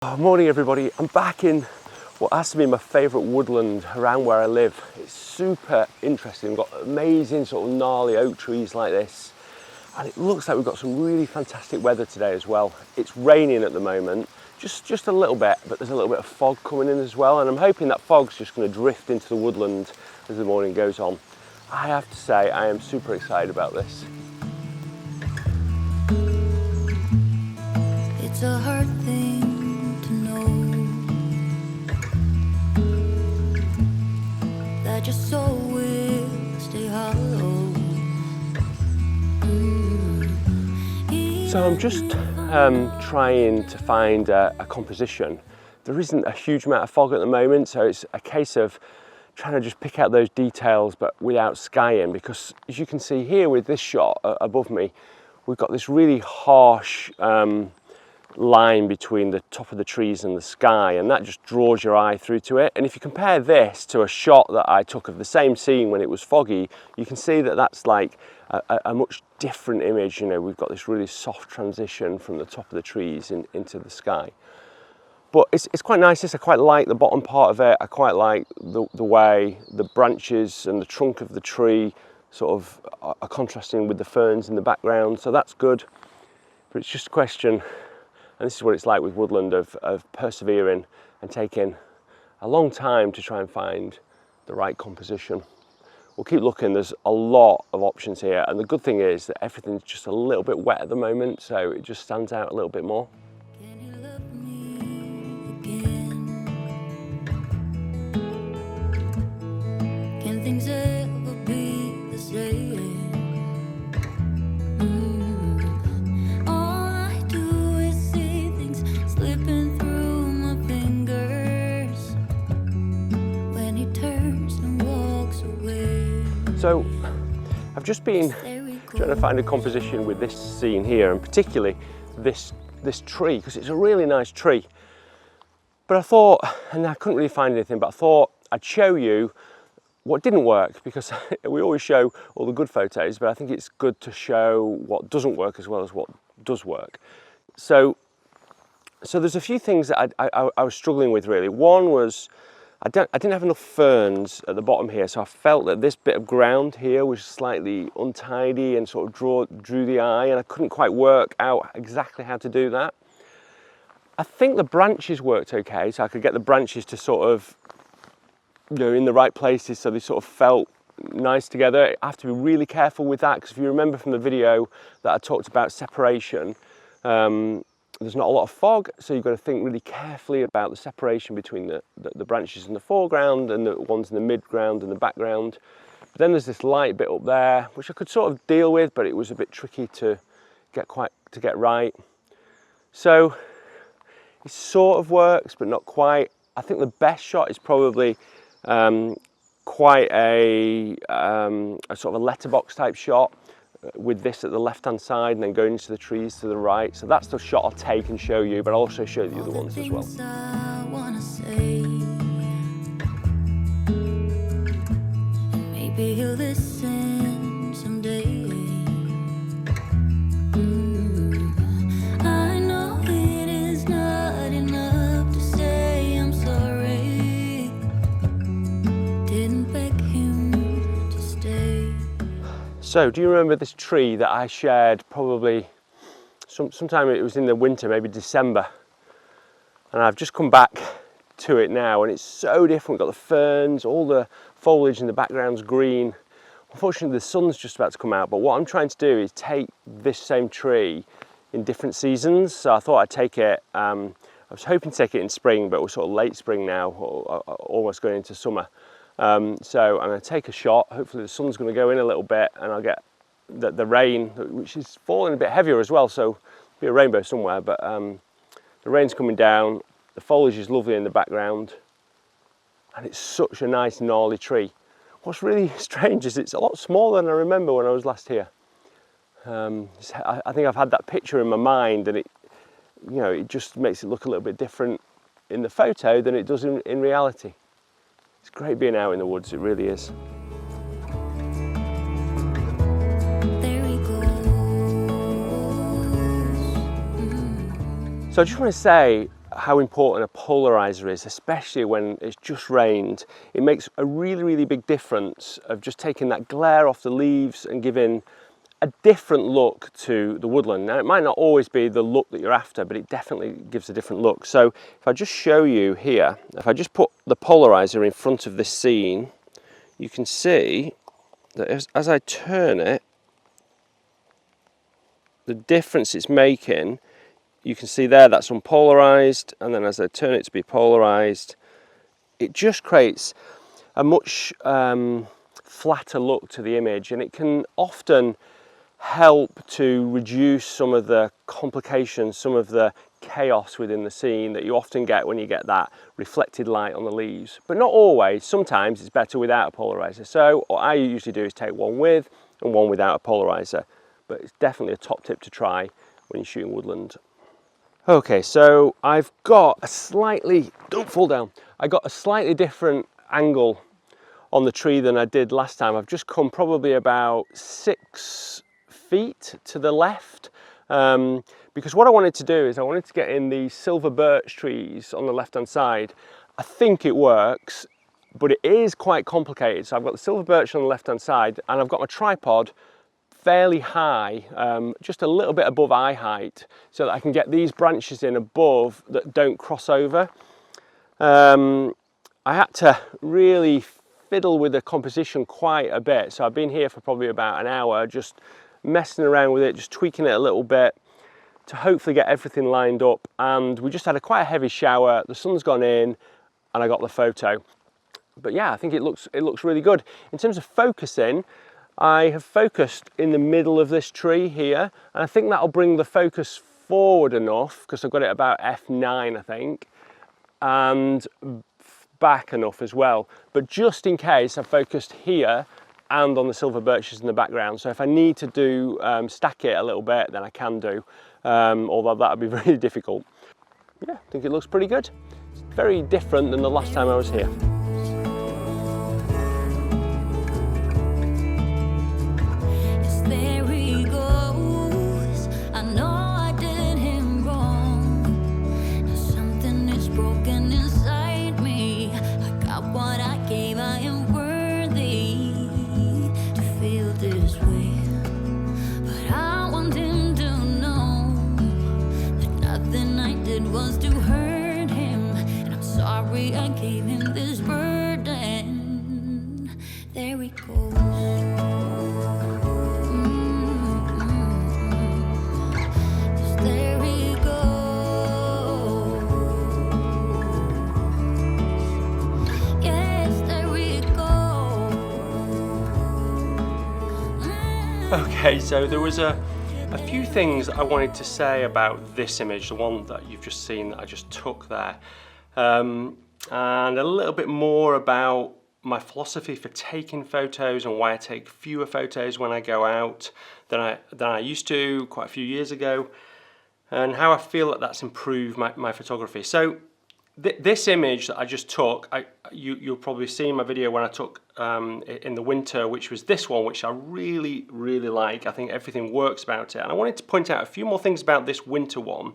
Morning everybody, I'm back in what has to be my favourite woodland around where I live. It's super interesting, we've got amazing sort of gnarly oak trees like this, and it looks like we've got some really fantastic weather today as well. It's raining at the moment, just a little bit, but there's a little bit of fog coming in as well, and I'm hoping that fog's just going to drift into the woodland as the morning goes on. I have to say I am super excited about this. It's a hard thing to know that your soul will stay hollow. So I'm just trying to find a composition. There isn't a huge amount of fog at the moment, so it's a case of trying to just pick out those details but without skying, because as you can see here with this shot above me, we've got this really harsh line between the top of the trees and the sky, and that just draws your eye through to it. And if you compare this to a shot that I took of the same scene when it was foggy, you can see that that's like a much different image. You know, we've got this really soft transition from the top of the trees into the sky. But it's quite nice. I quite like the bottom part of it. I quite like the way the branches and the trunk of the tree sort of are contrasting with the ferns in the background, so that's good. But it's just a question, and this is what it's like with woodland, of persevering and taking a long time to try and find the right composition. We'll keep looking. There's a lot of options here, and the good thing is that everything's just a little bit wet at the moment, so it just stands out a little bit more. Can you love me again? Can things ever be the same? All I do is see things slipping through my fingers when he turns and walks away. So I've just been trying to find a composition with this scene here, and particularly this tree, because it's a really nice tree. But I thought, and I couldn't really find anything, but I thought I'd show you what didn't work, because we always show all the good photos, but I think it's good to show what doesn't work as well as what does work. So there's a few things that I was struggling with really. One was I didn't have enough ferns at the bottom here, so I felt that this bit of ground here was slightly untidy and sort of drew the eye, and I couldn't quite work out exactly how to do that. I think the branches worked okay, so I could get the branches to sort of, you know, in the right places, so they sort of felt nice together. I have to be really careful with that, because if you remember from the video that I talked about separation, there's not a lot of fog, so you've got to think really carefully about the separation between the branches in the foreground and the ones in the midground and the background. But then there's this light bit up there, which I could sort of deal with, but it was a bit tricky to get right. So it sort of works, but not quite. I think the best shot is probably quite a sort of a letterbox type shot, with this at the left hand side and then going into the trees to the right. So that's the shot I'll take and show you, but I'll also show you the other ones as well. I wanna say, and maybe he'll listen someday. I know it is not enough to say I'm sorry. Didn't beg him to stay. So do you remember this tree that I shared probably sometime, it was in the winter, maybe December, and I've just come back to it now, and it's so different. We've got the ferns, all the foliage in the background's green. Unfortunately the sun's just about to come out, but what I'm trying to do is take this same tree in different seasons. So I thought I'd take it, I was hoping to take it in spring, but we're sort of late spring now, or almost going into summer. So I'm going to take a shot. Hopefully the sun's going to go in a little bit, and I'll get the rain, which is falling a bit heavier as well, so be a rainbow somewhere. But the rain's coming down, the foliage is lovely in the background, and it's such a nice gnarly tree. What's really strange is it's a lot smaller than I remember when I was last here. I think I've had that picture in my mind, and it just makes it look a little bit different in the photo than it does in reality. It's great being out in the woods, it really is. There he goes. So I just want to say, how important a polarizer is, especially when it's just rained. It makes a really, really big difference of just taking that glare off the leaves and giving a different look to the woodland. Now, it might not always be the look that you're after, but it definitely gives a different look. So if I just show you here, if I just put the polarizer in front of this scene, you can see that as I turn it, the difference it's making, you can see there that's unpolarized, and then as I turn it to be polarized, it just creates a much flatter look to the image, and it can often help to reduce some of the complications, some of the chaos within the scene that you often get when you get that reflected light on the leaves. But not always. Sometimes it's better without a polarizer. So what I usually do is take one with and one without a polarizer, but it's definitely a top tip to try when you're shooting woodland. Okay, so I've got a slightly, don't fall down, I got a slightly different angle on the tree than I did last time. I've just come probably about 6 feet to the left, because what I wanted to do is I wanted to get in the silver birch trees on the left hand side. I think it works, but it is quite complicated. So I've got the silver birch on the left hand side, and I've got my tripod fairly high, just a little bit above eye height, so that I can get these branches in above that don't cross over. I had to really fiddle with the composition quite a bit, so I've been here for probably about an hour just messing around with it, just tweaking it a little bit to hopefully get everything lined up. And we just had quite a heavy shower, the sun's gone in, and I got the photo. But yeah, I think it looks really good. In terms of focusing, I have focused in the middle of this tree here, and I think that'll bring the focus forward enough, because I've got it about f9 I think, and back enough as well. But just in case, I've focused here and on the silver birches in the background, so if I need to do stack it a little bit, then I can do, although that would be very difficult. Yeah, I think it looks pretty good. It's very different than the last time I was here. I gave him this burden. There he goes. There he goes. Yes, there he goes. Okay, so there was a few things I wanted to say about this image, the one that you've just seen that I just took there. And a little bit more about my philosophy for taking photos and why I take fewer photos when I go out than I used to quite a few years ago, and how I feel that that's improved my photography. So this image that I just took, you'll probably see in my video when I took in the winter, which was this one, which I really, really like. I think everything works about it, and I wanted to point out a few more things about this winter one,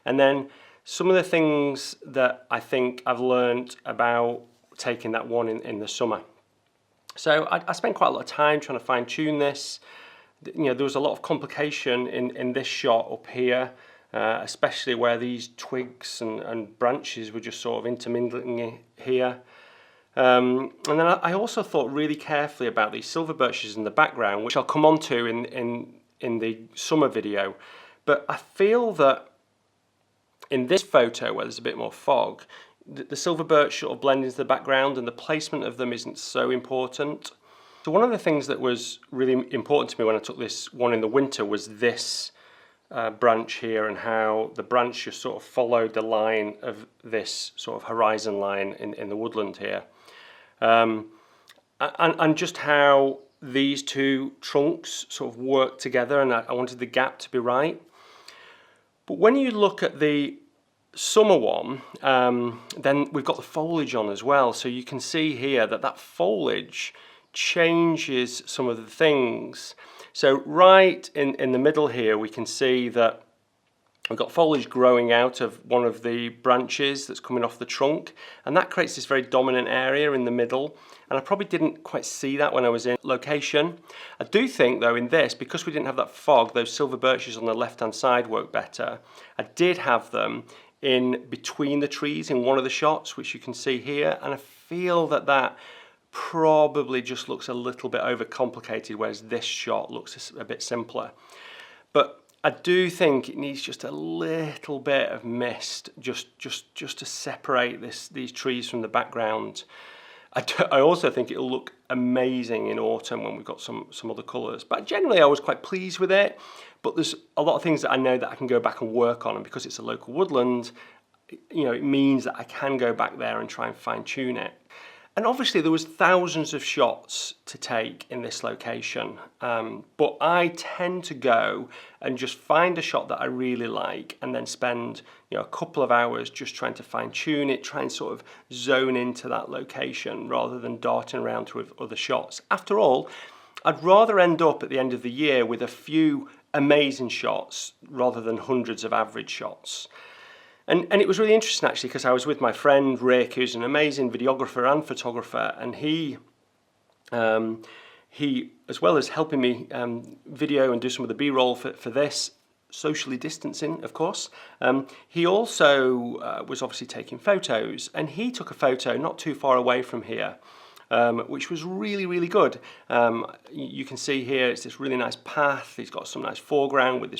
and then some of the things that I think I've learned about taking that one in the summer. So I spent quite a lot of time trying to fine tune this. You know, there was a lot of complication in this shot up here, especially where these twigs and branches were just sort of intermingling here. And then I also thought really carefully about these silver birches in the background, which I'll come on to in the summer video. But I feel that in this photo, where there's a bit more fog, the silver birch sort of blend into the background, and the placement of them isn't so important. So one of the things that was really important to me when I took this one in the winter was this branch here, and how the branch just sort of followed the line of this sort of horizon line in the woodland here. And just how these two trunks sort of work together, and I wanted the gap to be right. But when you look at the summer one, then we've got the foliage on as well, so you can see here that foliage changes some of the things. So right in the middle here, we can see that We've got foliage growing out of one of the branches that's coming off the trunk, and that creates this very dominant area in the middle, and I probably didn't quite see that when I was in location. I do think though in this, because we didn't have that fog, those silver birches on the left hand side work better. I did have them in between the trees in one of the shots, which you can see here, and I feel that that probably just looks a little bit overcomplicated, whereas this shot looks a bit simpler. But I do think it needs just a little bit of mist just to separate these trees from the background. I also think it'll look amazing in autumn when we've got some other colours. But generally I was quite pleased with it, but there's a lot of things that I know that I can go back and work on, and because it's a local woodland, you know, it means that I can go back there and try and fine tune it. And obviously there was thousands of shots to take in this location, but I tend to go and just find a shot that I really like and then spend, you know, a couple of hours just trying to fine tune it, try and sort of zone into that location rather than darting around through other shots. After all, I'd rather end up at the end of the year with a few amazing shots rather than hundreds of average shots. And it was really interesting actually, because I was with my friend Rick, who's an amazing videographer and photographer, and he as well as helping me video and do some of the B-roll for this, socially distancing of course, he also was obviously taking photos, and he took a photo not too far away from here, which was really good. You can see here it's this really nice path. He's got some nice foreground with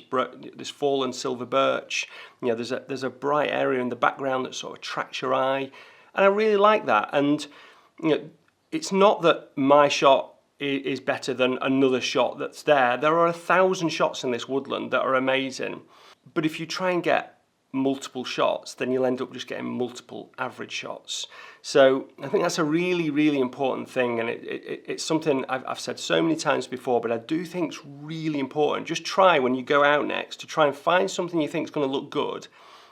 this fallen silver birch. You know, there's a bright area in the background that sort of attracts your eye, and I really like that. And you know, it's not that my shot is better than another shot that's there. There are 1,000 shots in this woodland that are amazing, but if you try and get multiple shots, then you'll end up just getting multiple average shots. So I think that's a really important thing, and it's something I've said so many times before, but I do think it's really important. Just try when you go out next to try and find something you think is going to look good,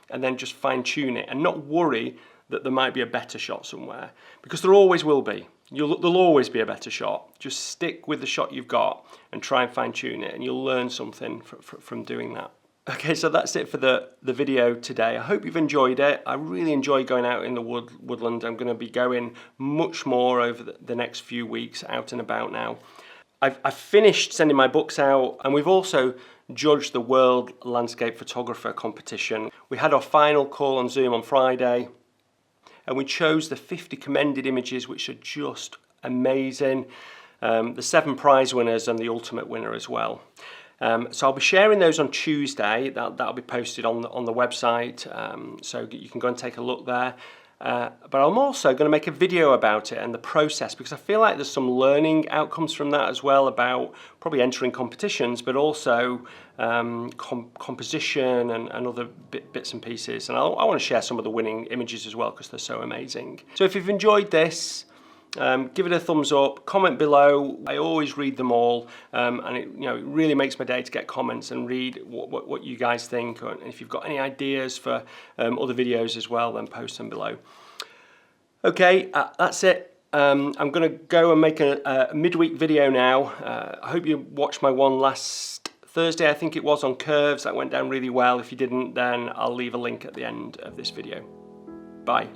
and then just fine tune it, and not worry that there might be a better shot somewhere, because there always will be. There'll always be a better shot. Just stick with the shot you've got and try and fine tune it, and you'll learn something from doing that. Okay, so that's it for the video today. I hope you've enjoyed it. I really enjoy going out in the woodland. I'm going to be going much more over the next few weeks out and about now. I've finished sending my books out, and we've also judged the World Landscape Photographer competition. We had our final call on Zoom on Friday, and we chose the 50 commended images, which are just amazing. The 7 prize winners and the ultimate winner as well. So I'll be sharing those on Tuesday. That'll be posted on the website, so you can go and take a look there. But I'm also going to make a video about it and the process, because I feel like there's some learning outcomes from that as well, about probably entering competitions, but also composition and other bits and pieces. And I want to share some of the winning images as well, because they're so amazing. So if you've enjoyed this, give it a thumbs up, comment below. I always read them all, and it really makes my day to get comments and read what you guys think. And if you've got any ideas for other videos as well, then post them below. Okay, that's it. I'm going to go and make a midweek video now. I hope you watched my one last Thursday, I think it was, on curves. That went down really well. If you didn't, then I'll leave a link at the end of this video. Bye.